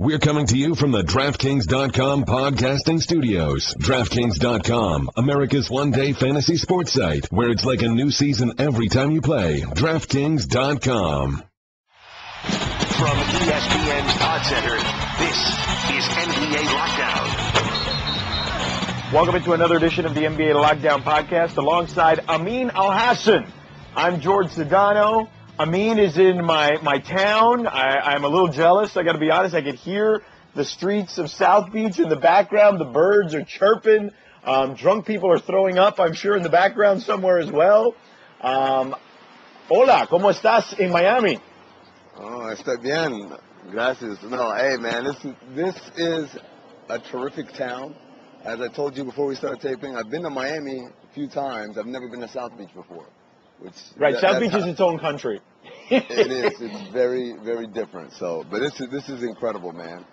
We're coming to you from the DraftKings.com podcasting studios. DraftKings.com, America's one-day fantasy sports site, where it's like a new season every time you play. DraftKings.com. From ESPN's Pod Center, this is NBA Lockdown. Welcome into another edition of the NBA Lockdown podcast alongside Amin Elhassan. I'm Jorge Sedano. Amin is in my town. I'm a little jealous. I got to be honest. I could hear the streets of South Beach in the background. The birds are chirping. Drunk people are throwing up, I'm sure, in the background somewhere as well. Hola, ¿cómo estás in Miami? Oh, estoy bien. Gracias. No, hey, man, this is a terrific town. As I told you before we started taping, I've been to Miami a few times. I've never been to South Beach before. Right, South Beach is its own country. It is. It's very, very different. So, but this is incredible, man.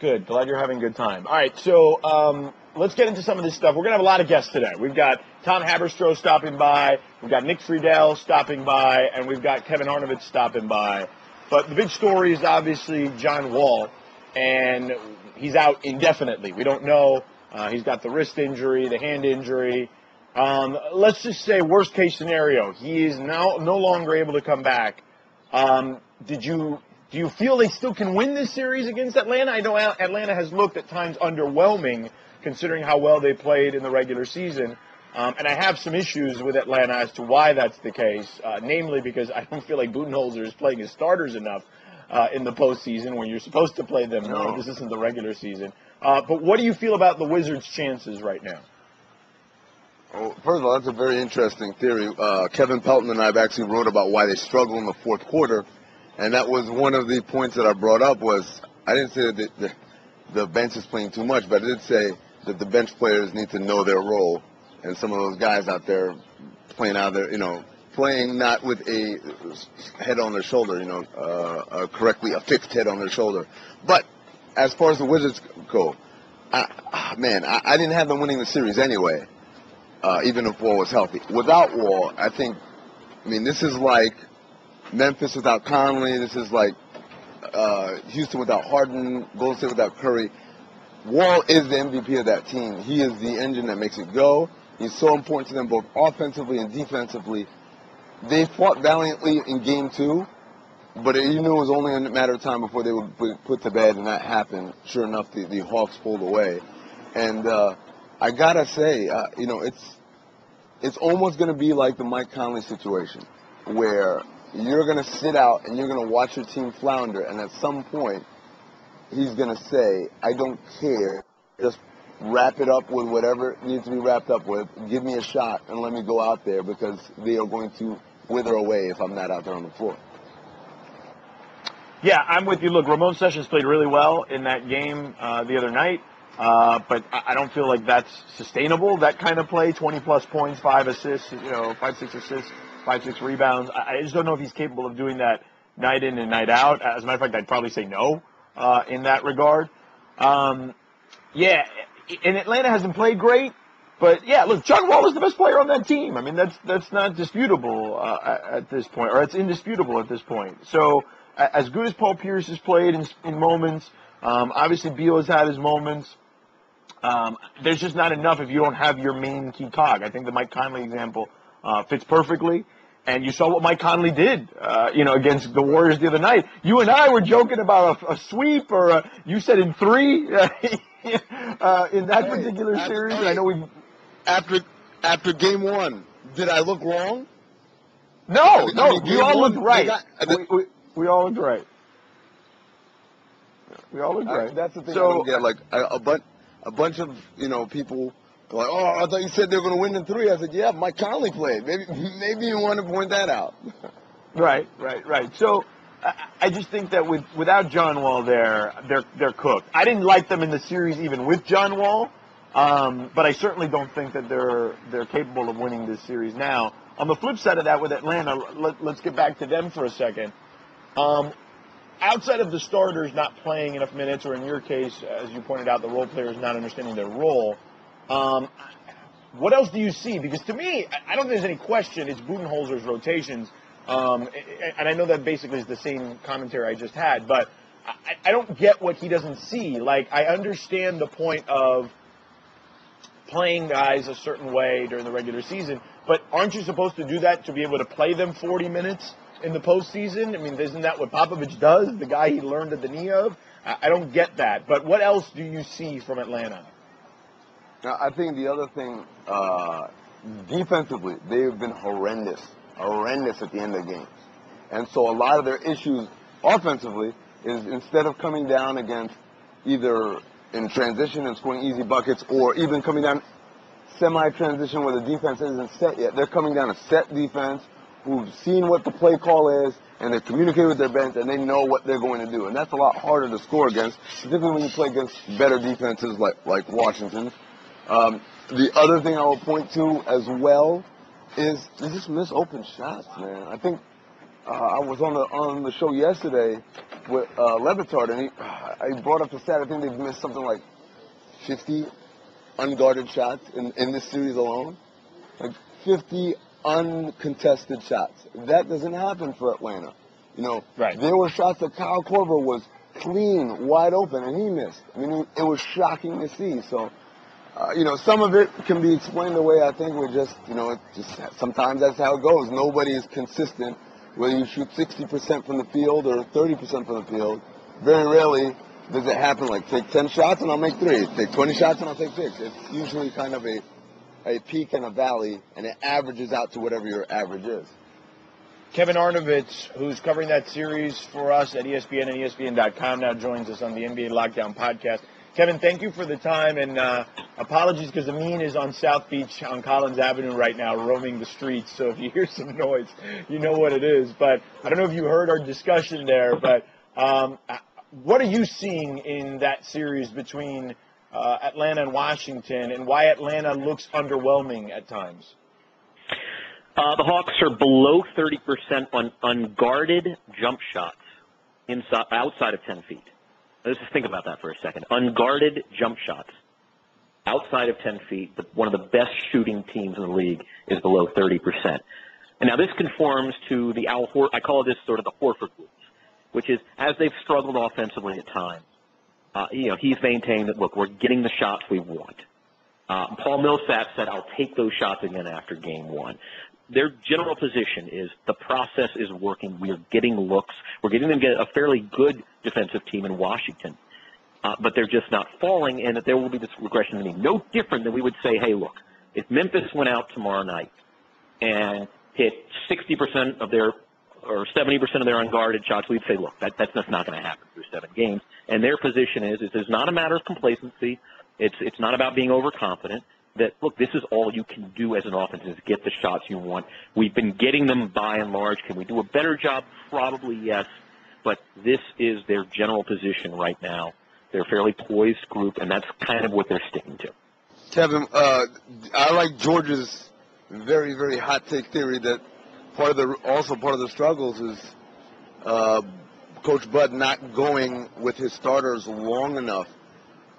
Good. Glad you're having a good time. All right, so let's get into some of this stuff. We're going to have a lot of guests today. We've got Tom Haberstroh stopping by. We've got Nick Friedell stopping by. And we've got Kevin Arnovitz stopping by. But the big story is obviously John Wall. And he's out indefinitely. We don't know. He's got the wrist injury, the hand injury. Let's just say worst case scenario, he is now no longer able to come back. Do you feel they still can win this series against Atlanta? I know Atlanta has looked at times underwhelming considering how well they played in the regular season. And I have some issues with Atlanta as to why that's the case, namely because I don't feel like Budenholzer is playing his starters enough in the postseason when you're supposed to play them more. This isn't the regular season. But what do you feel about the Wizards' chances right now? Well, first of all, that's a very interesting theory. Kevin Pelton and I have actually wrote about why they struggle in the fourth quarter, and that was one of the points that I brought up. Was I didn't say that the bench is playing too much, but I did say that the bench players need to know their role, and some of those guys out there playing out there, playing not with a head on their shoulder, correctly a fixed head on their shoulder. But as far as the Wizards go, I didn't have them winning the series anyway. Even if Wall was healthy. Without Wall, this is like Memphis without Conley. This is like Houston without Harden, Golden State without Curry. Wall is the MVP of that team. He is the engine that makes it go. He's so important to them both offensively and defensively. They fought valiantly in Game 2, but you knew it was only a matter of time before they would be put to bed, and that happened. Sure enough, the Hawks pulled away. And I gotta say, it's almost going to be like the Mike Conley situation, where you're going to sit out and you're going to watch your team flounder, and at some point, he's going to say, I don't care, just wrap it up with whatever it needs to be wrapped up with, give me a shot, and let me go out there, because they are going to wither away if I'm not out there on the floor. Yeah, I'm with you. Look, Ramon Sessions played really well in that game the other night. But I don't feel like that's sustainable, that kind of play, 20-plus points, 5 assists, 5-6 assists, 5-6 rebounds. I just don't know if he's capable of doing that night in and night out. As a matter of fact, I'd probably say no in that regard. And Atlanta hasn't played great. But, yeah, look, John Wall is the best player on that team. I mean, that's not disputable at this point, or it's indisputable at this point. So as good as Paul Pierce has played in moments, obviously Beal has had his moments. There's just not enough if you don't have your main key cog. I think the Mike Conley example fits perfectly. And you saw what Mike Conley did, against the Warriors the other night. You and I were joking about a sweep, or you said in 3 in that particular series. And I know we after Game 1, did I look wrong? No, we all looked right. We all looked right. We all looked right. That's the thing I don't get. Like a bunch of people are like, oh, I thought you said they were going to win in 3. I said, yeah, Mike Conley played. Maybe you want to point that out. Right. So I just think that without John Wall there, they're cooked. I didn't like them in the series even with John Wall, but I certainly don't think that they're capable of winning this series now. On the flip side of that, with Atlanta, let's get back to them for a second. Outside of the starters not playing enough minutes, or in your case, as you pointed out, the role players not understanding their role, what else do you see? Because to me, I don't think there's any question it's Budenholzer's rotations. And I know that basically is the same commentary I just had, but I don't get what he doesn't see. Like, I understand the point of playing guys a certain way during the regular season, but aren't you supposed to do that to be able to play them 40 minutes in the postseason? I mean, isn't that what Popovich does, the guy he learned at the knee of? I don't get that. But what else do you see from Atlanta? Now, I think the other thing, defensively, they've been horrendous at the end of games. And so a lot of their issues offensively is instead of coming down against either in transition and scoring easy buckets or even coming down semi-transition where the defense isn't set yet, they're coming down a set defense who've seen what the play call is, and they communicate with their bench, and they know what they're going to do. And that's a lot harder to score against, particularly when you play against better defenses like Washington. The other thing I will point to as well is they just miss open shots, man. I think I was on the show yesterday with Levitard, and he brought up the stat. I think they've missed something like 50 unguarded shots in this series alone. Like 50 uncontested shots. That doesn't happen for Atlanta. You know, right. There were shots that Kyle Korver was clean, wide open, and he missed. I mean, it was shocking to see. So, you know, some of it can be explained away. I think we're just, you know, sometimes that's how it goes. Nobody is consistent, whether you shoot 60% from the field or 30% from the field. Very rarely does it happen like take 10 shots and I'll make 3, take 20 shots and I'll take 6. It's usually kind of a peak and a valley, and it averages out to whatever your average is. Kevin Arnovitz, who's covering that series for us at ESPN and ESPN.com, now joins us on the NBA Lockdown podcast. Kevin, thank you for the time, and apologies because Amin is on South Beach on Collins Avenue right now roaming the streets, so if you hear some noise, you know what it is. But I don't know if you heard our discussion there, but what are you seeing in that series between Atlanta and Washington, and why Atlanta looks underwhelming at times? The Hawks are below 30% on unguarded jump shots outside of 10 feet. Let's just think about that for a second. Unguarded jump shots outside of 10 feet, one of the best shooting teams in the league is below 30%. And now this conforms to the I call this sort of the Horford rules, which is as they've struggled offensively at times, you know, he's maintained that, look, we're getting the shots we want. Paul Millsap said, I'll take those shots again after game one. Their general position is the process is working. We are getting looks. We're getting them a fairly good defensive team in Washington. But they're just not falling, and that there will be this regression to me. No different than we would say, hey, look, if Memphis went out tomorrow night and hit 60% of their or 70% of their unguarded shots, we'd say, look, that's not going to happen through 7 games. And their position is it's not a matter of complacency. It's not about being overconfident. That, look, this is all you can do as an offense is get the shots you want. We've been getting them by and large. Can we do a better job? Probably yes. But this is their general position right now. They're a fairly poised group, and that's kind of what they're sticking to. Kevin, I like George's very, very hot take theory that part of the struggles is Coach Bud not going with his starters long enough.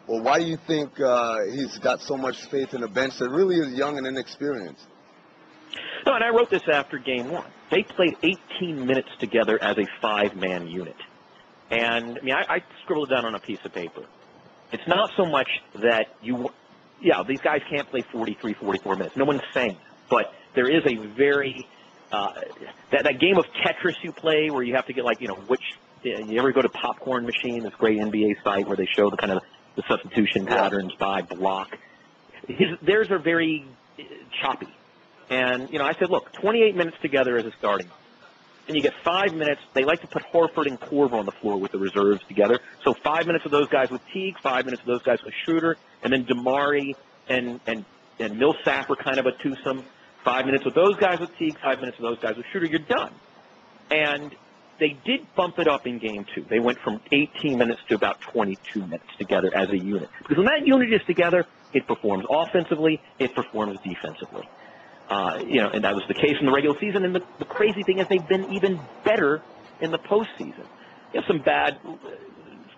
Well, why do you think he's got so much faith in a bench that really is young and inexperienced? No, and I wrote this after game one. They played 18 minutes together as a 5-man unit. And, I mean, I scribbled it down on a piece of paper. It's not so much that these guys can't play 43, 44 minutes. No one's saying that. But there is a very that game of Tetris you play where you have to get, like, you ever go to Popcorn Machine, this great NBA site where they show the kind of the substitution patterns by block. Theirs are very choppy. And, I said, look, 28 minutes together as a starting. And you get 5 minutes. They like to put Horford and Korver on the floor with the reserves together. So 5 minutes of those guys with Teague, 5 minutes of those guys with Schroeder, and then Damari and Millsap were kind of a twosome. 5 minutes with those guys with Teague, 5 minutes with those guys with Schroeder. You're done. And they did bump it up in game two. They went from 18 minutes to about 22 minutes together as a unit. Because when that unit is together, it performs offensively, it performs defensively. And that was the case in the regular season. And the crazy thing is they've been even better in the postseason. You have some bad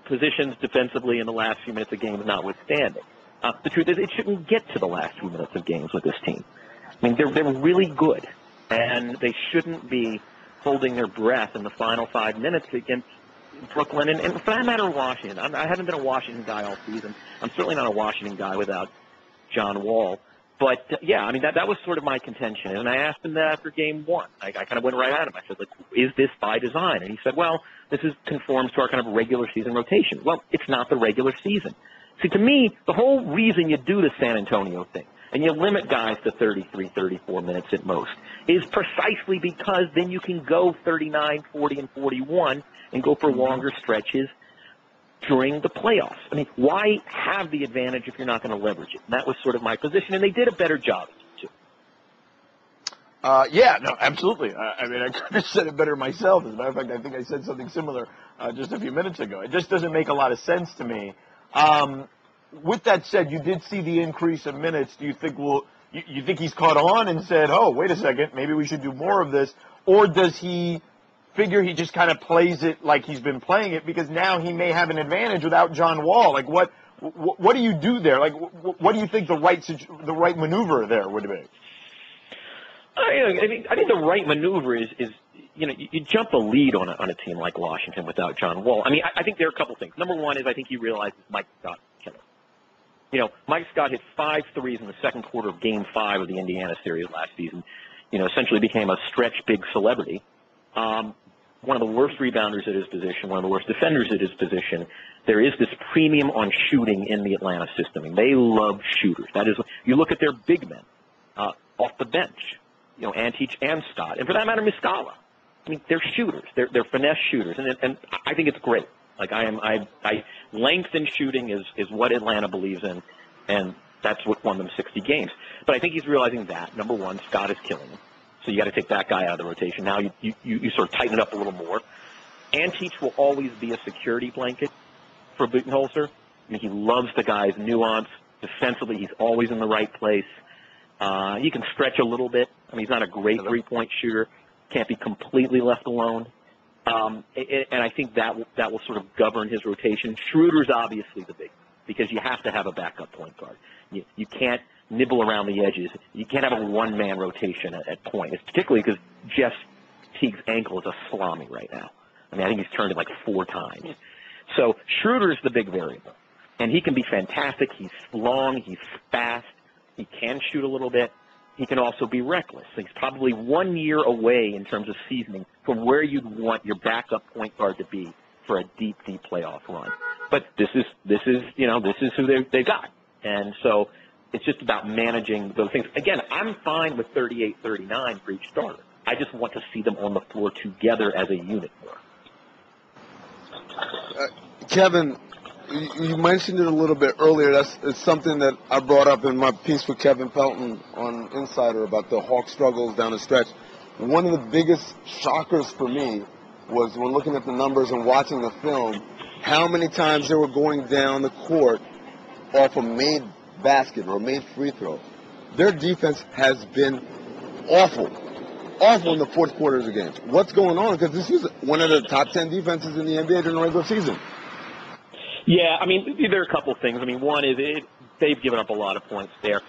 positions defensively in the last few minutes of games notwithstanding. The truth is it shouldn't get to the last few minutes of games with this team. I mean, they're really good, and they shouldn't be holding their breath in the final 5 minutes against Brooklyn, and for that matter, Washington. I haven't been a Washington guy all season. I'm certainly not a Washington guy without John Wall. But, yeah, I mean, that was sort of my contention. And I asked him that after game one. I kind of went right at him. I said, like, is this by design? And he said, well, this conforms to our kind of regular season rotation. Well, it's not the regular season. See, to me, the whole reason you do the San Antonio thing, and you limit guys to 33, 34 minutes at most, is precisely because then you can go 39, 40, and 41 and go for longer stretches during the playoffs. I mean, why have the advantage if you're not going to leverage it? And that was sort of my position, and they did a better job too. Yeah, no, absolutely. I mean, I could have said it better myself. As a matter of fact, I think I said something similar just a few minutes ago. It just doesn't make a lot of sense to me. With that said, you did see the increase of minutes. Do you think you think he's caught on and said, oh, wait a second, maybe we should do more of this? Or does he figure he just kind of plays it like he's been playing it because now he may have an advantage without John Wall? Like, what do you do there? Like, what do you think the right maneuver there would be? I think the right maneuver is you jump the lead on a team like Washington without John Wall. I mean, I think there are a couple things. Number one is I think he realizes Mike Scott killer. Mike Scott hit 5 threes in the second quarter of Game 5 of the Indiana series last season. Essentially became a stretch big celebrity. One of the worst rebounders at his position, one of the worst defenders at his position. There is this premium on shooting in the Atlanta system, and they love shooters. That is, you look at their big men off the bench, Antich and Scott, and for that matter, Muscala. I mean, they're shooters. They're finesse shooters, and I think it's great. Like length in shooting is what Atlanta believes in, and that's what won them 60 games. But I think he's realizing that number one, Scott is killing him. So you got to take that guy out of the rotation. Now you sort of tighten it up a little more. Antich will always be a security blanket for Budenholzer. I mean, he loves the guy's nuance. Defensively, he's always in the right place. He can stretch a little bit. I mean, he's not a great three-point shooter. Can't be completely left alone. And I think that will sort of govern his rotation. Schroeder's obviously the big, because you have to have a backup point guard. You can't nibble around the edges. You can't have a one-man rotation at point. It's particularly because Jeff Teague's ankle is a salami right now. I mean, I think he's turned it like 4 times. So Schroeder's the big variable, and he can be fantastic. He's long. He's fast. He can shoot a little bit. He can also be reckless. He's probably 1 year away in terms of seasoning from where you'd want your backup point guard to be for a deep, deep playoff run. But this is who they've got, and so it's just about managing those things. Again, I'm fine with 38-39 for each starter. I just want to see them on the floor together as a unit more. Kevin, you mentioned it a little bit earlier. It's something that I brought up in my piece with Kevin Pelton on Insider about the Hawks' struggles down the stretch. One of the biggest shockers for me was when looking at the numbers and watching the film, how many times they were going down the court off a made basket or a made free throw. Their defense has been awful in the fourth quarters of games. What's going on? Because this is one of the top 10 defenses in the NBA during the regular season. Yeah, I mean, there are a couple of things. I mean, one is they've given up a lot of points there.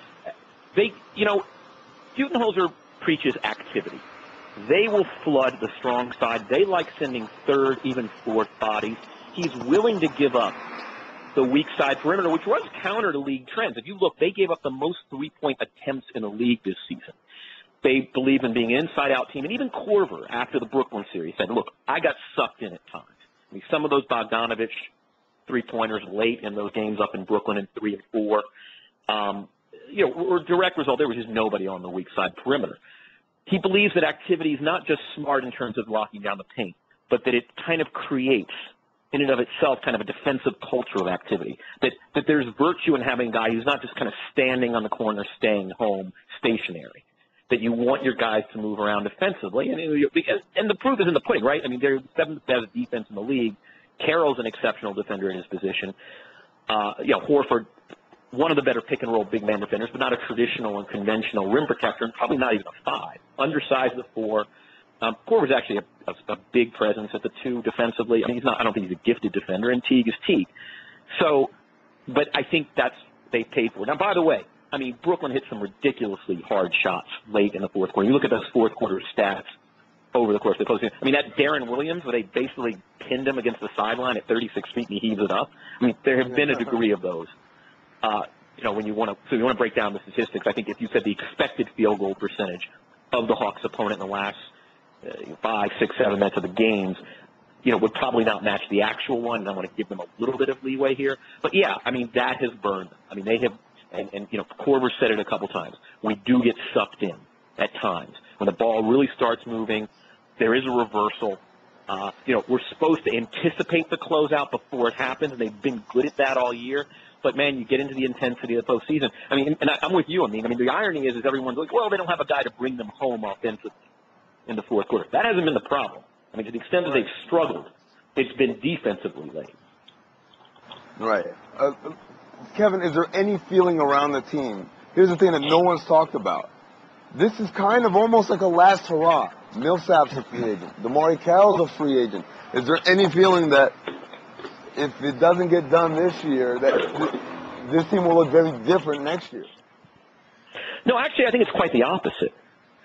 Budenholzer preaches activity. They will flood the strong side. They like sending third, even fourth bodies. He's willing to give up the weak side perimeter, which runs counter to league trends. If you look, they gave up the most three-point attempts in the league this season. They believe in being an inside-out team. And even Korver, after the Brooklyn series, said, look, I got sucked in at times. I mean, some of those Bogdanovich three-pointers late in those games up in Brooklyn in 3 and 4, direct result, there was just nobody on the weak side perimeter. He believes that activity is not just smart in terms of locking down the paint, but that it kind of creates, in and of itself, kind of a defensive culture of activity. That there's virtue in having a guy who's not just kind of standing on the corner, staying home, stationary. That you want your guys to move around defensively. And the proof is in the pudding, right? I mean, they're the 7th best defense in the league. Carroll's an exceptional defender in his position. Horford, one of the better pick-and-roll big man defenders, but not a traditional and conventional rim protector, and probably not even a 5. Undersized at 4. Korver's actually a big presence at the 2 defensively. I mean, I don't think he's a gifted defender, and Teague is Teague. So, but I think they paid for it. Now, by the way, I mean, Brooklyn hit some ridiculously hard shots late in the fourth quarter. You look at those fourth quarter stats. over the course of the postseason. I mean, that Darren Williams, where they basically pinned him against the sideline at 36 feet and he heaves it up. I mean, there have been a degree of those. When you want to break down the statistics, I think if you said the expected field goal percentage of the Hawks' opponent in the last 5, 6, 7 minutes of the games, would probably not match the actual one, and I want to give them a little bit of leeway here. But, yeah, I mean, that has burned them. I mean, they have, and Korver said it a couple times, we do get sucked in at times. When the ball really starts moving, there is a reversal. We're supposed to anticipate the closeout before it happens, and they've been good at that all year. But, man, you get into the intensity of the postseason. I mean, and I'm with you. I mean, the irony is everyone's like, well, they don't have a guy to bring them home offensively in the fourth quarter. That hasn't been the problem. I mean, to the extent that they've struggled, it's been defensively late. Right. Kevin, is there any feeling around the team? Here's the thing that no one's talked about. This is kind of almost like a last hurrah. Millsap's a free agent. DeMarre Carroll's a free agent. Is there any feeling that if it doesn't get done this year, that this team will look very different next year? No, actually, I think it's quite the opposite.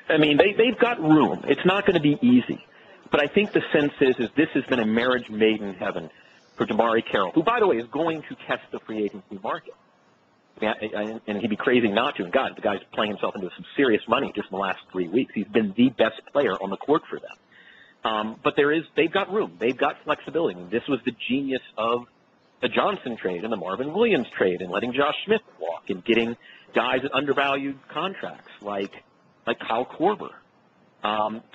I mean, they've got room. It's not going to be easy. But I think the sense is this has been a marriage made in heaven for DeMarre Carroll, who, by the way, is going to test the free agency market. And he'd be crazy not to. And, God, the guy's playing himself into some serious money just in the last 3 weeks. He's been the best player on the court for them. But they've got room. They've got flexibility. And this was the genius of the Johnson trade and the Marvin Williams trade and letting Josh Smith walk and getting guys at undervalued contracts like Kyle Korver.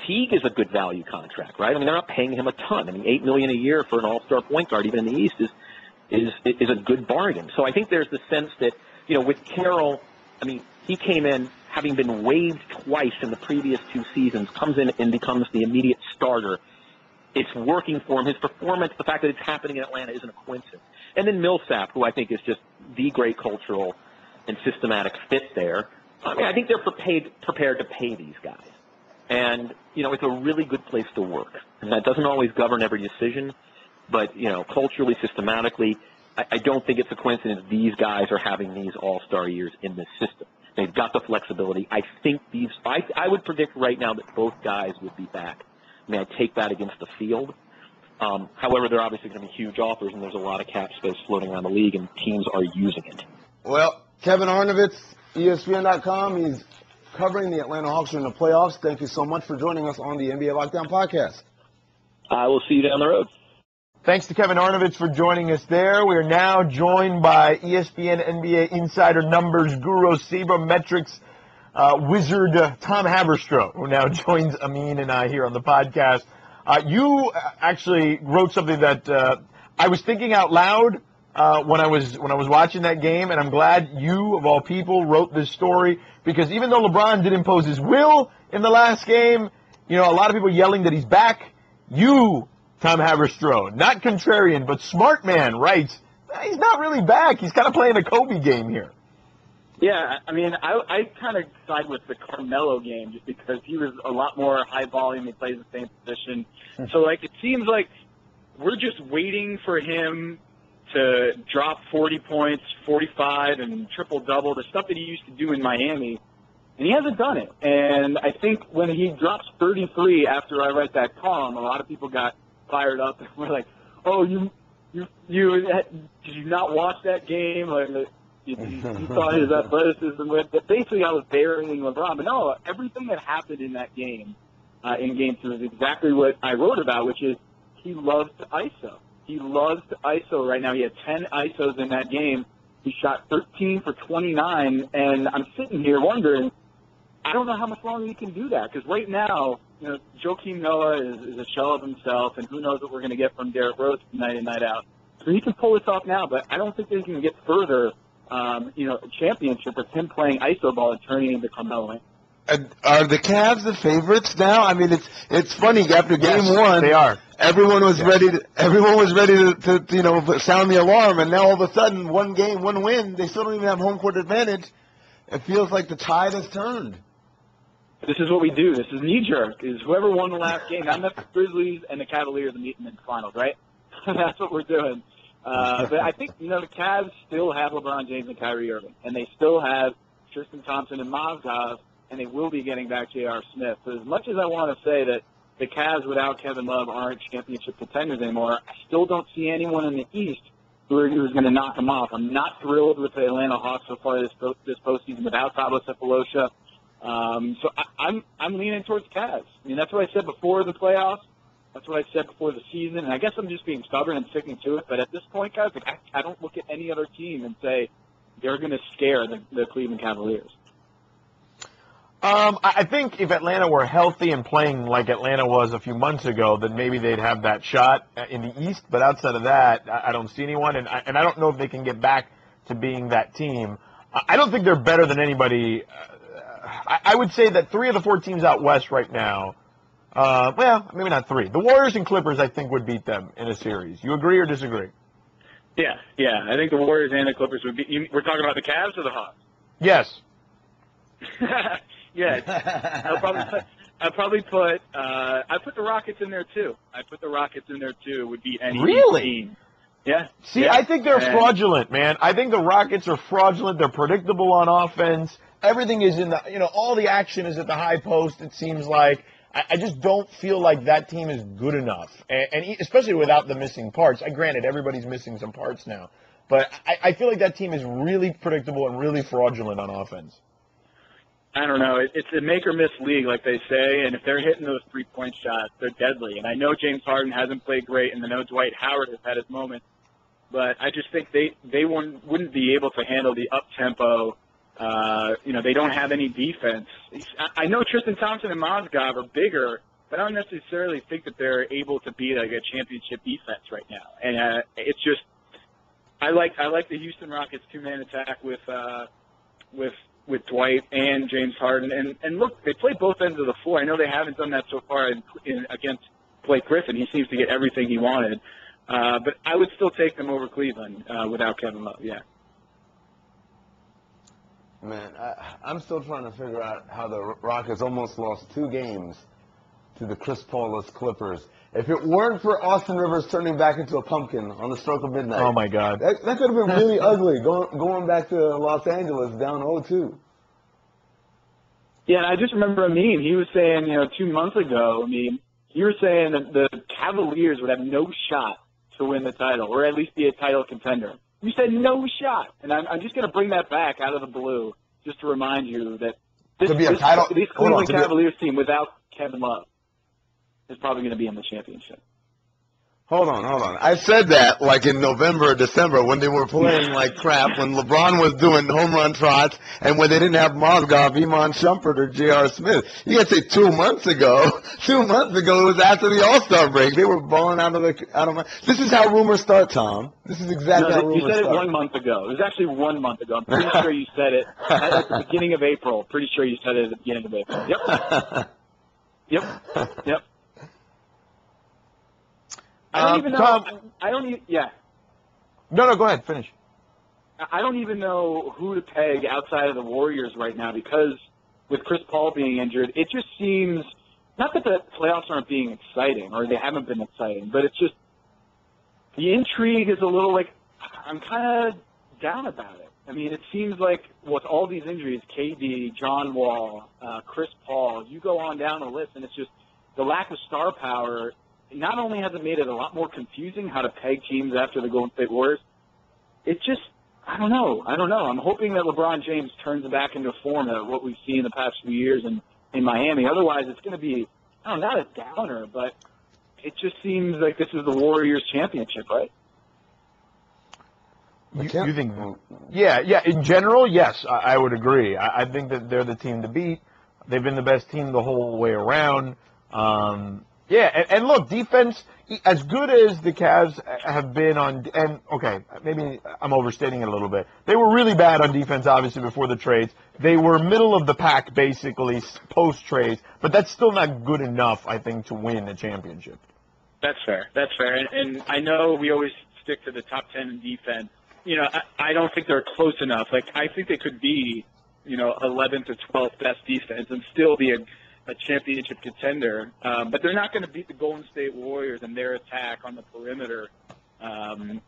Teague is a good value contract, right? I mean, they're not paying him a ton. I mean, $8 million a year for an all-star point guard, even in the East, is a good bargain. So I think there's the sense that, with Carroll, I mean, he came in having been waived twice in the previous 2 seasons, comes in and becomes the immediate starter. It's working for him. His performance, the fact that it's happening in Atlanta isn't a coincidence. And then Millsap, who I think is just the great cultural and systematic fit there. I mean, I think they're prepared to pay these guys. And, it's a really good place to work. And that doesn't always govern every decision, but, culturally, systematically, I don't think it's a coincidence these guys are having these all-star years in this system. They've got the flexibility. I think I would predict right now that both guys would be back. I mean, I take that against the field. However, they're obviously going to be huge offers, and there's a lot of cap space floating around the league, and teams are using it. Well, Kevin Arnovitz, ESPN.com, he's covering the Atlanta Hawks in the playoffs. Thank you so much for joining us on the NBA Lockdown podcast. I will see you down the road. Thanks to Kevin Arnovitz for joining us there. We are now joined by ESPN NBA insider numbers guru, sabermetrics wizard Tom Haberstroh, who now joins Amin and I here on the podcast. You actually wrote something that I was thinking out loud when I was watching that game, and I'm glad you, of all people, wrote this story, because even though LeBron did impose his will in the last game, a lot of people yelling that he's back. You, Tom Haberstroh, not contrarian, but smart man, writes, he's not really back. He's kind of playing a Kobe game here. Yeah, I mean, I kind of side with the Carmelo game just because he was a lot more high volume. He plays the same position. So, it seems like we're just waiting for him to drop 40 points, 45, and triple-double, the stuff that he used to do in Miami, and he hasn't done it. And I think when he drops 33 after I write that column, a lot of people got fired up and were like, "Oh, did you not watch that game? You thought his athleticism with it." Basically, I was burying LeBron, but no, everything that happened in that game, in Game 2, is exactly what I wrote about, which is he loves to ISO. He loves to ISO right now. He had 10 ISOs in that game. He shot 13 for 29, and I'm sitting here wondering, I don't know how much longer he can do that, because right now, Joakim Noah is a shell of himself, and who knows what we're going to get from Derrick Rose night in, night out. So he can pull this off now, but I don't think they can get further, a championship with him playing ISO ball and turning into Carmelo. Are the Cavs the favorites now? I mean, it's funny. After Game 1, they are. Everyone was ready to sound the alarm, and now all of a sudden, one game, one win, they still don't even have home court advantage. It feels like the tide has turned. This is what we do. This is knee-jerk. Is whoever won the last game. I'm the Grizzlies and the Cavaliers are meeting in the finals, right? That's what we're doing. But I think, the Cavs still have LeBron James and Kyrie Irving, and they still have Tristan Thompson and Mozgov, and they will be getting back J.R. Smith. So as much as I want to say that the Cavs without Kevin Love aren't championship contenders anymore. I still don't see anyone in the East who's going to knock them off. I'm not thrilled with the Atlanta Hawks so far this postseason without Thabo Sefolosha. So I'm leaning towards Cavs. I mean, that's what I said before the playoffs. That's what I said before the season. And I guess I'm just being stubborn and sticking to it. But at this point, guys, like, I don't look at any other team and say they're going to scare the Cleveland Cavaliers. I think if Atlanta were healthy and playing like Atlanta was a few months ago, then maybe they'd have that shot in the East. But outside of that, I don't see anyone, and I don't know if they can get back to being that team. I don't think they're better than anybody. I would say that 3 of the 4 teams out West right now, well, maybe not 3. The Warriors and Clippers, I think, would beat them in a series. You agree or disagree? Yeah. I think the Warriors and the Clippers would beat. We're talking about the Cavs or the Hawks? Yes. Yeah, I'll probably put I put the Rockets in there too. Would beat any team. Yeah. See, I think they're fraudulent, man. I think the Rockets are fraudulent. They're predictable on offense. Everything is in the, all the action is at the high post, it seems like. I just don't feel like that team is good enough, and especially without the missing parts. Granted, everybody's missing some parts now, but I feel like that team is really predictable and really fraudulent on offense. I don't know. It's a make-or-miss league, like they say, and if they're hitting those three-point shots, they're deadly. And I know James Harden hasn't played great, and I know Dwight Howard has had his moments, but I just think they wouldn't be able to handle the up-tempo. They don't have any defense. I know Tristan Thompson and Mozgov are bigger, but I don't necessarily think that they're able to be like a championship defense right now. And it's just I like the Houston Rockets two-man attack with Dwight and James Harden. And look, they play both ends of the floor. I know they haven't done that so far against Blake Griffin. He seems to get everything he wanted. But I would still take them over Cleveland without Kevin Love, yeah. Man, I'm still trying to figure out how the Rockets almost lost 2 games to the Chris Paul-less Clippers. If it weren't for Austin Rivers turning back into a pumpkin on the stroke of midnight. Oh, my God. That could have been really ugly, going back to Los Angeles down 0-2. Yeah, and I just remember Amin. He was saying, 2 months ago, you were saying that the Cavaliers would have no shot to win the title, or at least be a title contender. You said no shot. And I'm just going to bring that back out of the blue just to remind you that this Cleveland Cavaliers team without Kevin Love is probably going to be in the championship. Hold on. I said that like in November or December when they were playing like crap, when LeBron was doing home run trots, and when they didn't have Mozgov, Iman Shumpert, or J.R. Smith. You got to say 2 months ago. 2 months ago, it was after the All-Star break. They were balling out of my. This is how rumors start, Tom. This is exactly how rumors start. You said it 1 month ago. It was actually 1 month ago. I'm pretty sure you said it at the beginning of April. Pretty sure you said it at the beginning of April. Yep. I don't even know. Tom, No, go ahead. Finish. I don't even know who to peg outside of the Warriors right now because with Chris Paul being injured, it just seems not that the playoffs aren't being exciting or they haven't been exciting, but it's just the intrigue is a little like I'm kind of down about it. It seems like with all these injuries, KD, John Wall, Chris Paul, you go on down the list, and it's just the lack of star power. Not only has it made it a lot more confusing how to peg teams after the Golden State Warriors, it just, I don't know. I'm hoping that LeBron James turns back into form of what we've seen in the past few years in Miami. Otherwise, it's going to be, not a downer, but it just seems like this is the Warriors championship, right? You think? Yeah. In general, yes, I would agree. I think that they're the team to beat. They've been the best team the whole way around. And look, defense, as good as the Cavs have been maybe I'm overstating it a little bit. They were really bad on defense, obviously, before the trades. They were middle of the pack, basically, post-trades, but that's still not good enough, I think, to win a championship. That's fair. And I know we always stick to the top 10 in defense. I don't think they're close enough. Like, I think they could be, 11th or 12th best defense and still be a championship contender, but they're not going to beat the Golden State Warriors and their attack on the perimeter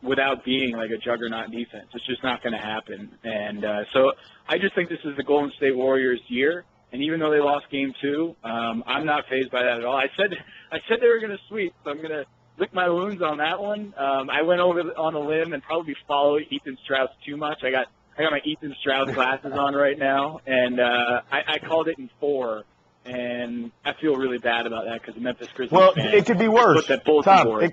without being like a juggernaut defense. It's just not going to happen. And so I just think this is the Golden State Warriors year, And even though they lost game 2, I'm not fazed by that at all. I said they were going to sweep, so I'm going to lick my wounds on that one. I went over on a limb and probably follow Ethan Strauss too much. I got my Ethan Strauss glasses on right now, and I called it in 4. And I feel really bad about that because the Memphis Grizzlies. Well, it could be worse. Tom,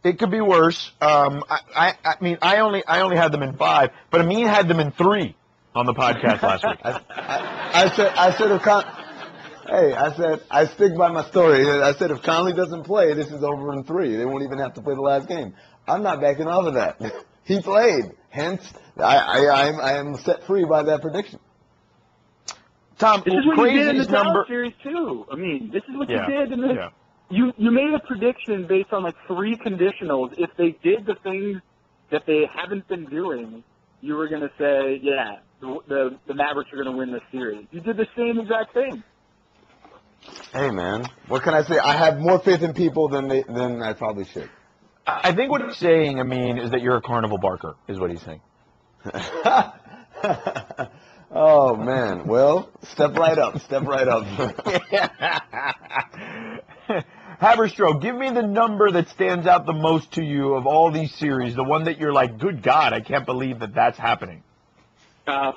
it could be worse. I mean, I only had them in 5, but Amin had them in 3 on the podcast last week. I stick by my story. I said if Conley doesn't play, this is over in 3. They won't even have to play the last game. I'm not backing off of that. He played. Hence, I am set free by that prediction. Tom, this is what you did in the Dallas series too. I mean, this is what you did in the. You made a prediction based on like 3 conditionals. If they did the things that they haven't been doing, you were going to say, yeah, the Mavericks are going to win this series. You did the same exact thing. Hey man, what can I say? I have more faith in people than I probably should. I think what he's saying, is that you're a carnival barker, is what he's saying. Oh, man. Well, step right up. Haberstroh, give me the number that stands out the most to you of all these series, the one that you're like, good God, I can't believe that that's happening.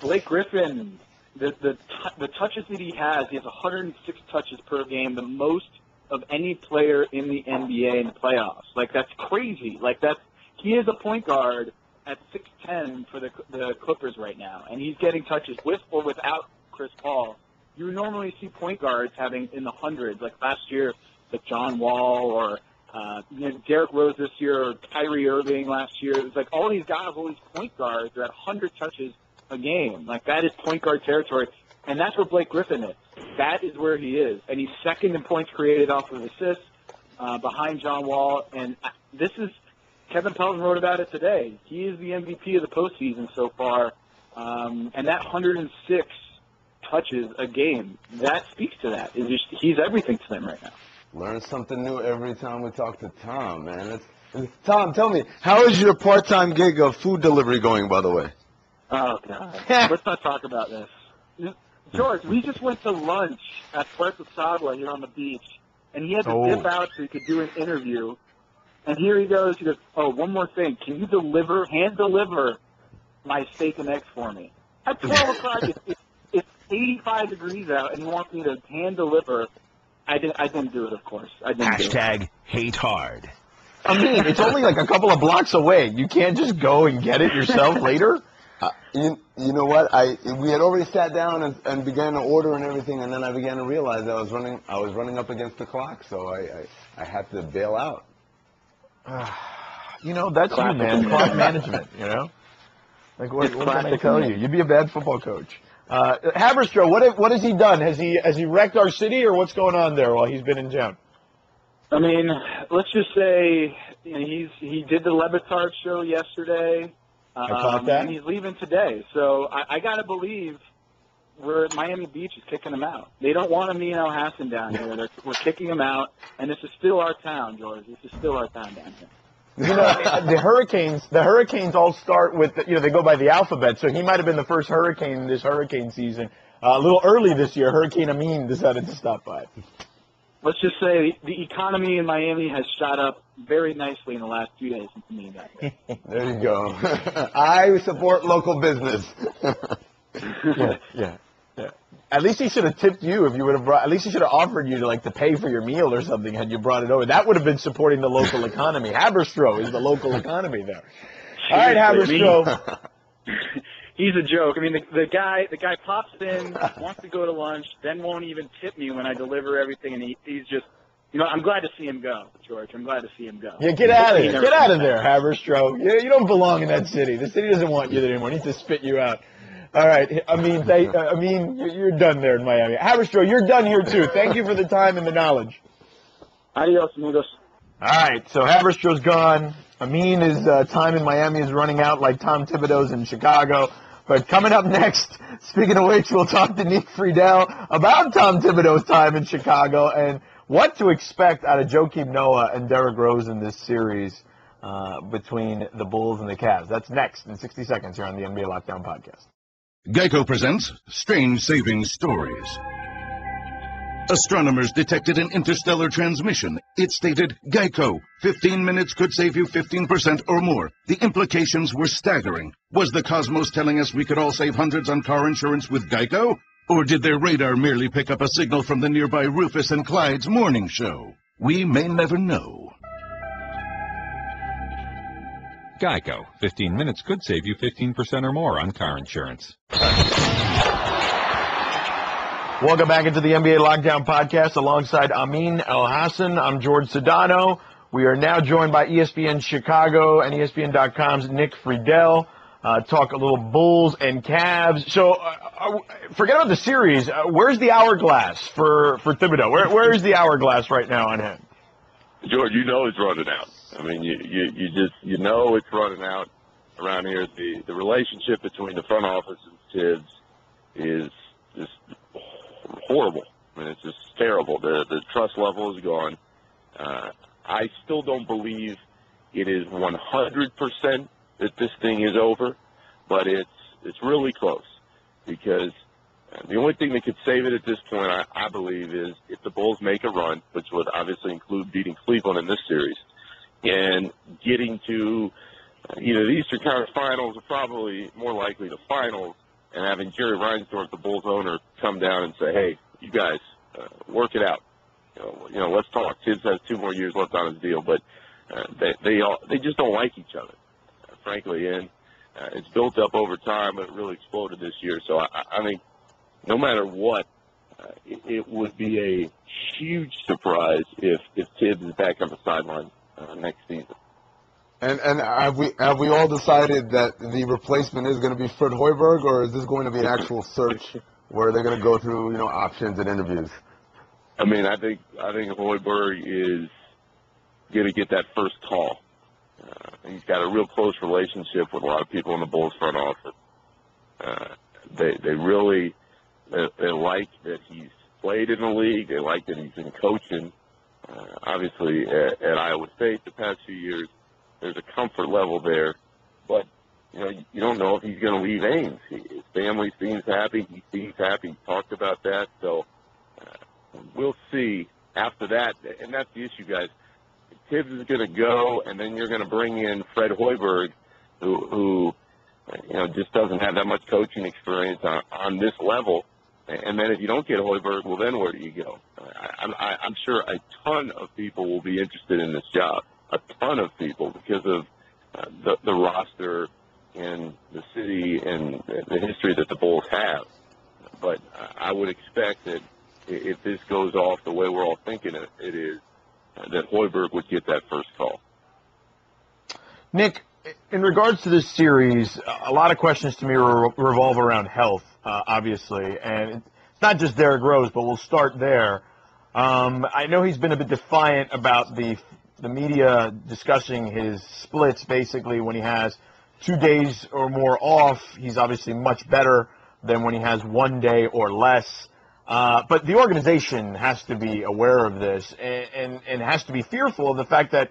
Blake Griffin, the touches that he has 106 touches per game, the most of any player in the NBA in the playoffs. Like, that's crazy. He is a point guard at 6'10" for the Clippers right now, and he's getting touches with or without Chris Paul. You normally see point guards having in the hundreds, like last year, like John Wall or Derrick Rose this year, or Kyrie Irving last year. It was like all these guys, all these point guards are at 100 touches a game. Like, that is point guard territory, and that's where Blake Griffin is. That is where he is, and he's second in points created off of assists behind John Wall, and this is Kevin Pelton wrote about it today. He is the MVP of the postseason so far, and that 106 touches a game, that speaks to that. He's everything to them right now. Learn something new every time we talk to Tom, man. Tom, tell me, how is your part-time gig of food delivery going, by the way? Oh, God. Let's not talk about this. George, we just went to lunch at Puerto Sagua here on the beach, and he had to dip out so he could do an interview. And here he goes, oh, one more thing. Can you hand deliver my steak and eggs for me? At 12 o'clock, it's 85 degrees out, and he wants me to hand deliver. I didn't do it, of course. Hashtag hate hard. It's only like a couple of blocks away. You can't just go and get it yourself later? You know what? We had already sat down and began to order and everything, and then I began to realize I was running up against the clock, so I had to bail out. That's you, man. Clock management, Like, what can I tell you? You'd be a bad football coach. Haberstroh, what has he done? Has he wrecked our city, or what's going on there while he's been in town? Let's just say he did the Le Batard show yesterday, I caught that. and he's leaving today. So I got to believe Miami Beach is kicking him out. They don't want Amin Elhassan down here. We're kicking him out, and this is still our town, George. This is still our town down here. The Hurricanes all start with, they go by the alphabet, so he might have been the first Hurricane this hurricane season. A little early this year, Hurricane Amin decided to stop by. Let's just say the economy in Miami has shot up very nicely in the last 2 days since Amin got here. There you go. I support local business. Yeah. At least he should have tipped you if you would have brought. At least he should have offered you to pay for your meal or something had you brought it over. That would have been supporting the local economy. Haberstroh is the local economy there. All right, Haberstroh. He's a joke. The guy pops in, wants to go to lunch, then won't even tip me when I deliver everything, and he's just. I'm glad to see him go, George. I'm glad to see him go. Yeah, get out of there. Get out of there, Haberstroh. You don't belong in that city. The city doesn't want you there anymore. It needs to spit you out. All right. You're done there in Miami. Haberstroh, you're done here, too. Thank you for the time and the knowledge. Adios, amigos. All right. So Haberstroh's gone. Amin's time in Miami is running out like Tom Thibodeau's in Chicago. But coming up next, speaking of which, we'll talk to Nick Friedell about Tom Thibodeau's time in Chicago and what to expect out of Joakim Noah and Derrick Rose in this series between the Bulls and the Cavs. That's next in 60 seconds here on the NBA Lockdown Podcast. Geico presents Strange Saving Stories. Astronomers detected an interstellar transmission. It stated, Geico, 15 minutes could save you 15% or more. The implications were staggering. Was the cosmos telling us we could all save hundreds on car insurance with Geico? Or did their radar merely pick up a signal from the nearby Rufus and Clyde's morning show? We may never know. Geico. 15 minutes could save you 15% or more on car insurance. Welcome back into the NBA Lockdown Podcast alongside Amin Elhassan. I'm Jorge Sedano. We are now joined by ESPN Chicago and ESPN.com's Nick Friedell. Talk a little Bulls and Cavs. So forget about the series. Where's the hourglass for Thibodeau? Where is the hourglass right now on him? George, you know it's running out. I mean, you know it's running out around here. The relationship between the front office and Tibbs is just horrible. I mean, it's just terrible. The trust level is gone. I still don't believe it is 100% that this thing is over, but it's really close, because the only thing that could save it at this point, I believe, is if the Bulls make a run, which would obviously include beating Cleveland in this series, and getting to either the Eastern Conference Finals or probably more likely the Finals, and having Jerry Reinsdorf, the Bulls owner, come down and say, hey, you guys, work it out. You know, let's talk. Tibbs has 2 more years left on his deal, but they just don't like each other, frankly, and it's built up over time, but it really exploded this year. So I think no matter what, it would be a huge surprise if Tibbs is back on the sideline next season. And have we all decided that the replacement is going to be Fred Hoiberg, or is this going to be an actual search where they're going to go through options and interviews? I mean, I think Hoiberg is going to get that first call. He's got a real close relationship with a lot of people in the Bulls front office. They really like that he's played in the league. They like that he's been coaching. Obviously, at Iowa State the past few years, there's a comfort level there. But, you don't know if he's going to leave Ames. His family seems happy. He seems happy. He talked about that. So we'll see after that. And that's the issue, guys. Tibbs is going to go, and then you're going to bring in Fred Hoiberg, who just doesn't have that much coaching experience on this level. And then if you don't get Hoiberg, well, then where do you go? I'm sure a ton of people will be interested in this job, a ton of people, because of the roster and the city and the history that the Bulls have. But I would expect that if this goes off the way we're all thinking it is, that Hoiberg would get that first call. Nick, in regards to this series, a lot of questions to me revolve around health, obviously. And it's not just Derrick Rose, but we'll start there. I know he's been a bit defiant about the media discussing his splits. Basically, when he has 2 days or more off, he's obviously much better than when he has 1 day or less. But the organization has to be aware of this and has to be fearful of the fact that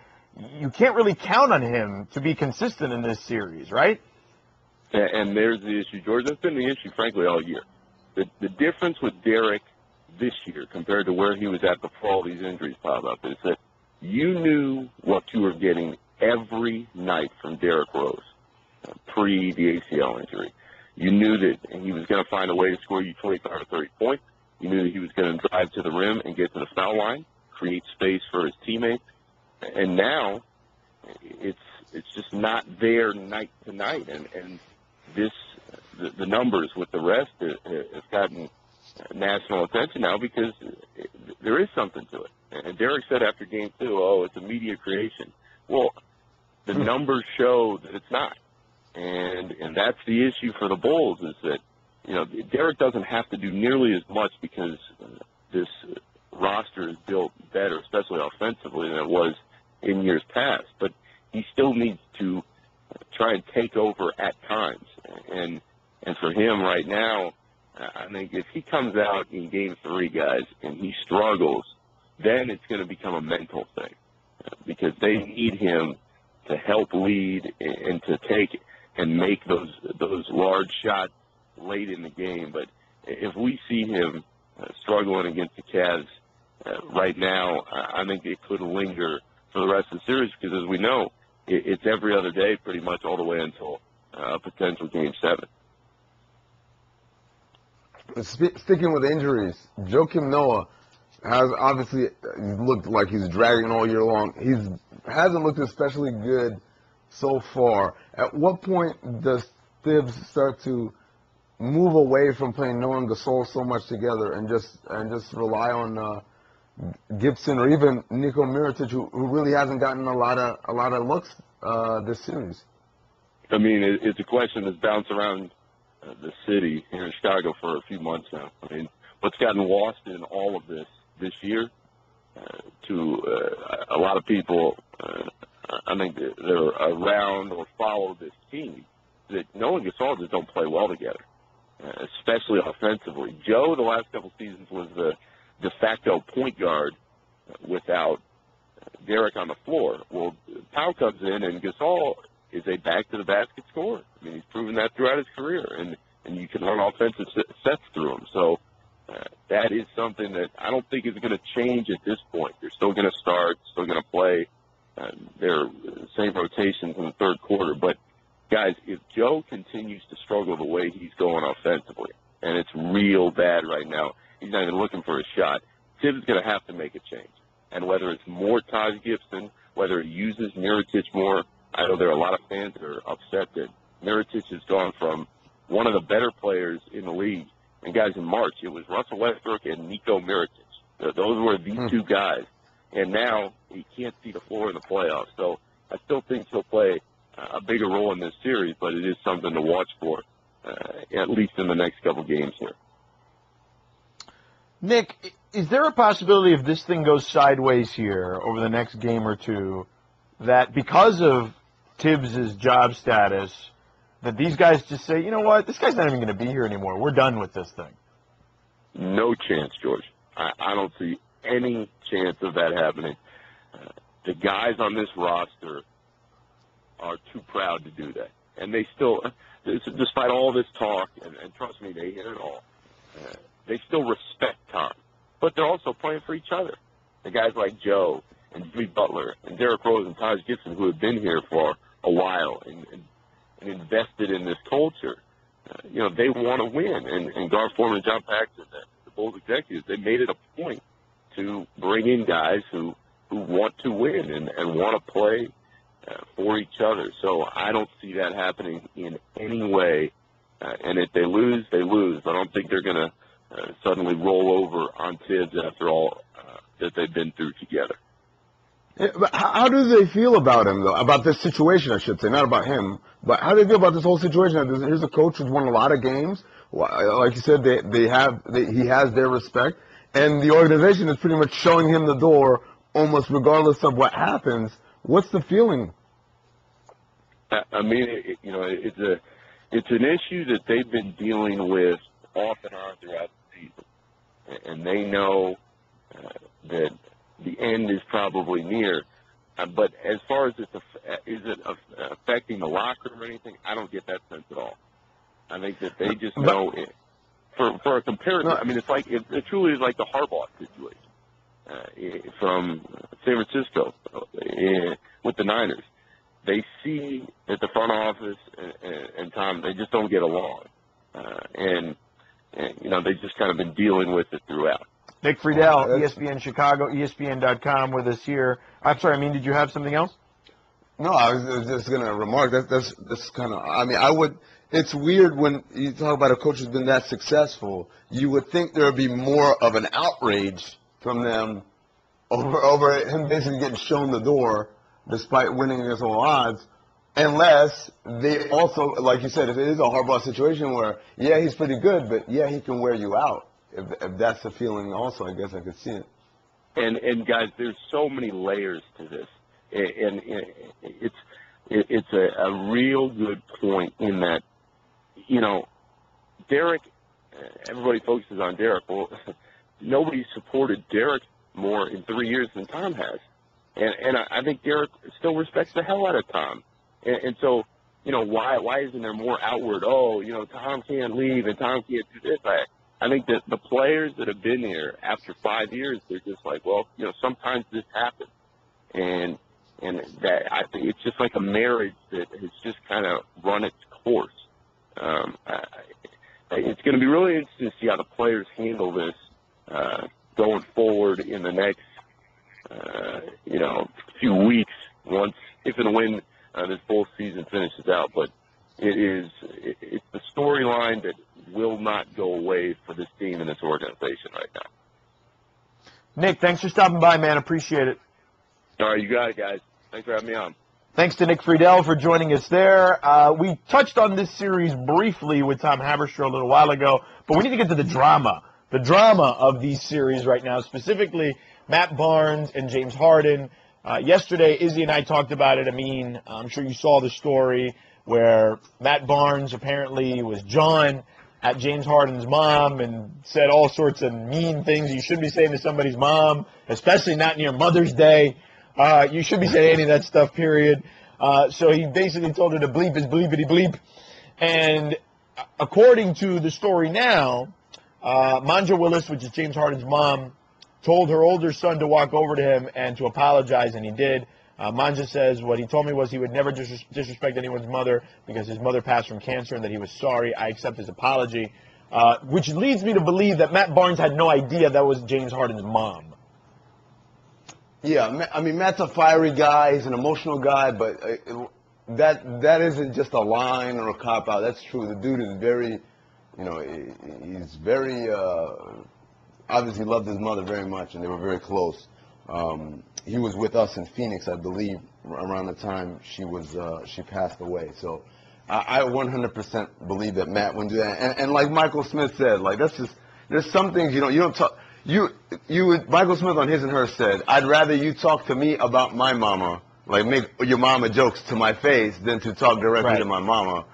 you can't really count on him to be consistent in this series, right? And there's the issue, George. That's been the issue, frankly, all year. The difference with Derrick this year compared to where he was at before all these injuries piled up is that you knew what you were getting every night from Derrick Rose pre the ACL injury. You knew that he was going to find a way to score you 25 or 30 points. You knew that he was going to drive to the rim and get to the foul line, create space for his teammates. And now it's just not there night to night. And the numbers with the rest have gotten national attention now because there is something to it. And Derrick said after game 2, it's a media creation. Well, the numbers show that it's not. And that's the issue for the Bulls is that, Derrick doesn't have to do nearly as much because this roster is built better, especially offensively, than it was in years past. But he still needs to try and take over at times. And for him right now, I think if he comes out in Game 3, guys, and he struggles, then it's going to become a mental thing because they need him to help lead and to take and make those large shots late in the game. But if we see him struggling against the Cavs right now, I think it could linger for the rest of the series because, as we know, it's every other day pretty much all the way until a potential Game 7. Sticking with injuries, Joakim Noah has obviously looked like he's dragging all year long. Hasn't looked especially good so far. At what point does Thibs start to move away from playing Noah and Gasol so much together and just rely on Gibson or even Niko Mirotic, who really hasn't gotten a lot of looks this series? I mean, it's a question that's bounced around the city here in Chicago for a few months now. I mean, what's gotten lost in all of this year to a lot of people, I think that are around or follow this team, that Noah and Gasol just don't play well together, especially offensively. Joe, the last couple seasons, was the de facto point guard without Derek on the floor. Well, Powell comes in, and Gasol is a back-to-the-basket scorer. I mean, he's proven that throughout his career, and you can run offensive sets through him. So that is something that I don't think is going to change at this point. They're still going to start, still going to play their same rotations in the third quarter. But, guys, if Joe continues to struggle the way he's going offensively, and it's real bad right now, he's not even looking for a shot, Tibbs is going to have to make a change. And whether it's more Taj Gibson, whether he uses Mirotic more, I know there are a lot of fans that are upset that Mirotic has gone from one of the better players in the league. And, guys, in March, it was Russell Westbrook and Niko Mirotic. Those were the two guys. And now he can't see the floor in the playoffs. So I still think he'll play a bigger role in this series, but it is something to watch for, at least in the next couple games here. Nick, is there a possibility if this thing goes sideways here over the next game or two that because of Tibbs' job status, that these guys just say, you know what, this guy's not even going to be here anymore. We're done with this thing? No chance, George. I don't see any chance of that happening. The guys on this roster are too proud to do that. And they still, despite all this talk, and trust me, they hit it all, they still respect Tom. But they're also playing for each other. The guys like Joe and Jimmy Butler and Derrick Rose and Taj Gibson, who have been here for a while and invested in this culture, they want to win. And Gar Forman and John Paxson, the Bulls executives, they made it a point to bring in guys who want to win and want to play for each other. So I don't see that happening in any way. And if they lose, they lose. I don't think they're going to suddenly roll over on Tibbs after all that they've been through together. Yeah, but how do they feel about him, though? About this situation, I should say, not about him. But how do they feel about this whole situation? Here's a coach who's won a lot of games. Like you said, he has their respect, and the organization is pretty much showing him the door, almost regardless of what happens. What's the feeling? I mean, it's an issue that they've been dealing with off and on throughout the season, and they know that the end is probably near. But as far as is it affecting the locker room or anything, I don't get that sense at all. I think that they just know it. For a comparison, I mean, it truly is like the Harbaugh situation from San Francisco with the Niners. They see that the front office and Tom, they just don't get along, and they've just kind of been dealing with it throughout. Nick Friedell, ESPN Chicago, ESPN.com with us here. I'm sorry, did you have something else? No, I was just going to remark that's kind of, it's weird when you talk about a coach who's been that successful. You would think there would be more of an outrage from them over him basically getting shown the door despite winning against all odds, unless they also, like you said, if it is a Harbaugh situation where, yeah, he's pretty good, but, yeah, he can wear you out. If that's the feeling also, I guess I could see it. And guys, there's so many layers to this. And it's a real good point in that, Derek, everybody focuses on Derek. Well, nobody supported Derek more in 3 years than Tom has. And I think Derek still respects the hell out of Tom. And so why isn't there more outward? Oh, Tom can't leave and Tom can't do this. I think that the players that have been here after 5 years, they're just like, well, sometimes this happens, and that I think it's just like a marriage that has just kind of run its course. It's going to be really interesting to see how the players handle this going forward in the next few weeks, if and when this full season finishes out. But it's the storyline that will not go away for this team and this organization right now. Nick, thanks for stopping by, man. Appreciate it. All right, you got it, guys. Thanks for having me on. Thanks to Nick Friedell for joining us there. We touched on this series briefly with Tom Haberstroh a little while ago, but we need to get to the drama of these series right now, specifically Matt Barnes and James Harden. Yesterday, Izzy and I talked about it. I mean, I'm sure you saw the story where Matt Barnes apparently was John at James Harden's mom and said all sorts of mean things you shouldn't be saying to somebody's mom, especially not near Mother's Day. You shouldn't be saying any of that stuff, period. So he basically told her to bleep his bleepity bleep. And according to the story now, Manja Willis, which is James Harden's mom, told her older son to walk over to him and to apologize, and he did. Manja says what he told me was he would never disrespect anyone's mother because his mother passed from cancer and that he was sorry. I accept his apology, which leads me to believe that Matt Barnes had no idea that was James Harden's mom. Yeah, I mean, Matt's a fiery guy. He's an emotional guy, but that isn't just a line or a cop-out. That's true. The dude is very, he's very, obviously loved his mother very much, and they were very close. He was with us in Phoenix, I believe, around the time she passed away. So I 100% believe that Matt wouldn't do that. And like Michael Smith said, like there's some things you don't talk. Michael Smith on His and Her said, I'd rather you talk to me about my mama, like make your mama jokes to my face, than to talk directly to my mama.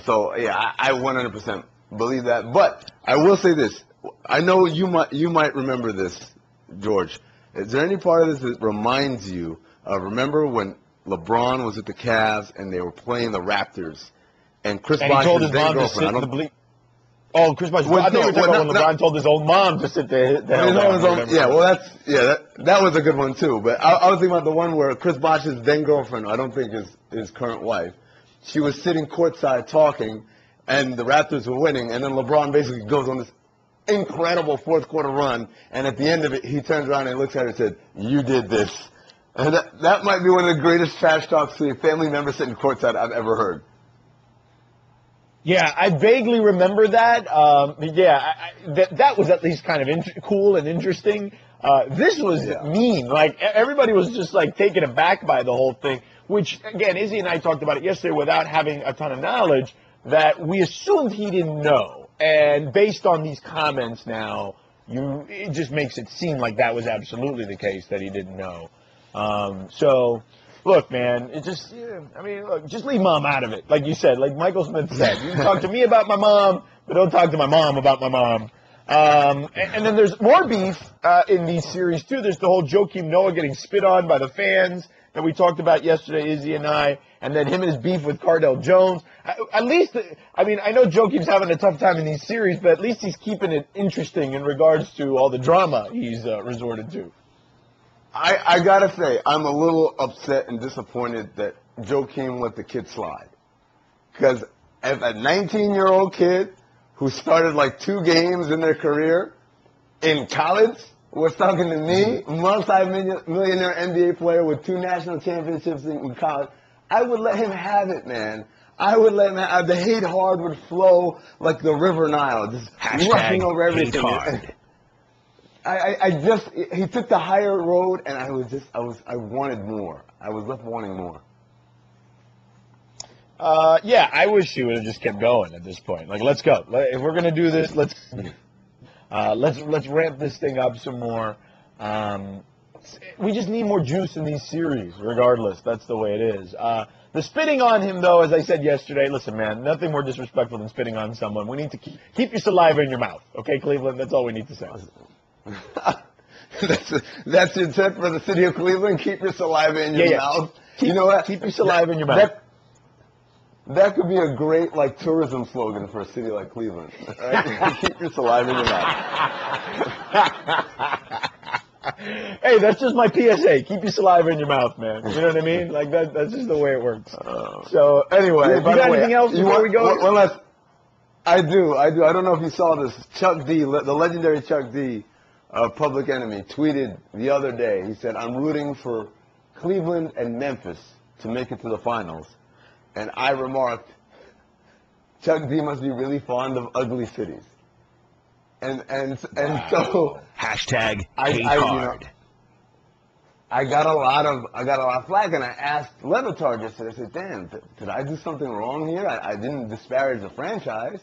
So yeah, I 100% believe that. But I will say this: I know you might remember this, George. Is there any part of this that reminds you of, remember when LeBron was at the Cavs and they were playing the Raptors, and Chris Bosh's then girlfriend? Oh, Chris Bosh. I think you were talking about when LeBron told his old mom to sit the hell down. Yeah, well, that was a good one too. But I was thinking about the one where Chris Bosh's then girlfriend, I don't think his current wife, she was sitting courtside talking, and the Raptors were winning, and then LeBron basically goes on this incredible fourth quarter run, and at the end of it, he turns around and looks at her and said, "You did this." And that might be one of the greatest trash talks to a family member sitting courtside I've ever heard. Yeah, I vaguely remember that. That was at least kind of cool and interesting. This was mean. Like, everybody was just, like, taken aback by the whole thing, which, again, Izzy and I talked about it yesterday without having a ton of knowledge, that we assumed he didn't know. And based on these comments now, it just makes it seem like that was absolutely the case, that he didn't know. So, look, man, just leave mom out of it. Like you said, like Michael Smith said, you can talk to me about my mom, but don't talk to my mom about my mom. And then there's more beef in these series, too. There's the whole Joakim Noah getting spit on by the fans that we talked about yesterday, Izzy and I, and then him and his beef with Cardell Jones. At least, I know Joakim's having a tough time in these series, but at least he's keeping it interesting in regards to all the drama he's resorted to. I gotta say, I'm a little upset and disappointed that Joakim let the kid slide. Because if a 19-year-old kid who started like 2 games in their career in college was talking to me, multi-millionaire NBA player with 2 national championships in college, I would let him have it, man. I would let him have the hate hard would flow like the River Nile, just rushing over everything. He took the higher road, and I wanted more. I was left wanting more. I wish he would have just kept going at this point. Like, let's go. If we're gonna do this, let's ramp this thing up some more. We just need more juice in these series, regardless. That's the way it is. The spitting on him, though, as I said yesterday, listen, man, nothing more disrespectful than spitting on someone. We need to keep your saliva in your mouth, okay, Cleveland? That's all we need to say. That's your tip for the city of Cleveland? Keep your saliva in your mouth? You know what? Keep your saliva in your mouth. That could be a great tourism slogan for a city like Cleveland. Right? Keep your saliva in your mouth. Hey, that's just my PSA. Keep your saliva in your mouth, man. You know what I mean? That's just the way it works. So anyway, you got anything else before we go? One last. I do. I don't know if you saw this. Chuck D, the legendary Chuck D, Public Enemy, tweeted the other day. He said, "I'm rooting for Cleveland and Memphis to make it to the finals." And I remarked, Chuck D must be really fond of ugly cities. And so Hashtag I got a lot of flack, and I asked Levitar yesterday. I said, "Damn, did I do something wrong here? I didn't disparage the franchise,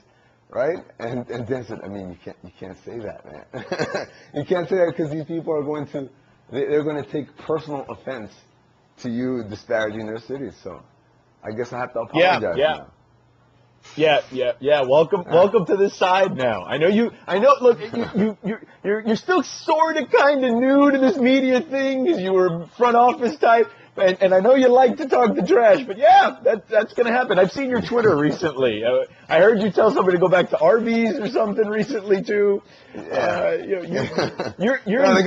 right?" And Dan said, "I mean, you can't say that, man. You can't say that because these people are they're going to take personal offense to you disparaging their cities. So I guess I have to apologize now." Yeah. Welcome to this side now. I know. Look, you're still sort of kind of new to this media thing because you were front office type, and I know you like to talk the trash. But yeah, that's gonna happen. I've seen your Twitter recently. I heard you tell somebody to go back to Arby's or something recently too. You're enjoying the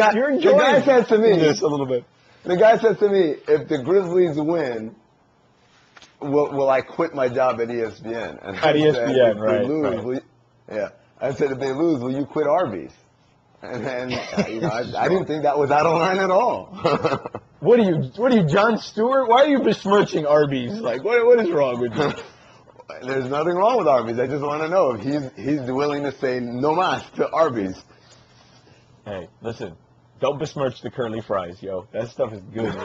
guy said to me this a little bit. The guy said to me, "If the Grizzlies win, will I quit my job at ESPN?" And at ESPN, right? I said, "If they lose, will you quit Arby's?" And I didn't think that was out of line at all. What are you, Jon Stewart? Why are you besmirching Arby's? What is wrong with you? There's nothing wrong with Arby's. I just want to know if he's willing to say no mas to Arby's. Hey, listen, don't besmirch the curly fries, yo. That stuff is good. All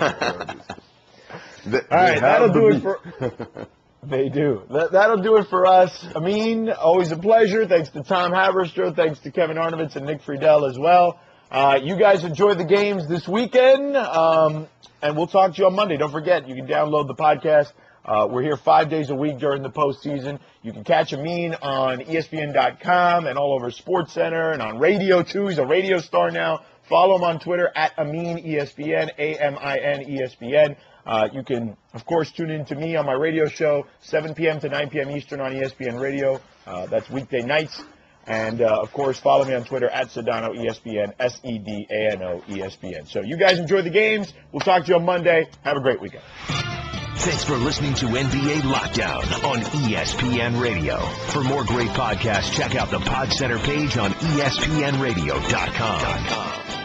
right, that'll do it for. They do. That'll do it for us. Amin, always a pleasure. Thanks to Tom Haberstroh. Thanks to Kevin Arnovitz and Nick Friedell as well. You guys enjoy the games this weekend, and we'll talk to you on Monday. Don't forget, you can download the podcast. We're here 5 days a week during the postseason. You can catch Amin on ESPN.com and all over SportsCenter and on radio too. He's a radio star now. Follow him on Twitter at Amin ESPN, AMIN ESPN. You can, of course, tune in to me on my radio show, 7 p.m. to 9 p.m. Eastern on ESPN Radio. That's weekday nights. And, of course, follow me on Twitter at Sedano ESPN, SEDANO ESPN. So you guys enjoy the games. We'll talk to you on Monday. Have a great weekend. Thanks for listening to NBA Lockdown on ESPN Radio. For more great podcasts, check out the Pod Center page on ESPNradio.com.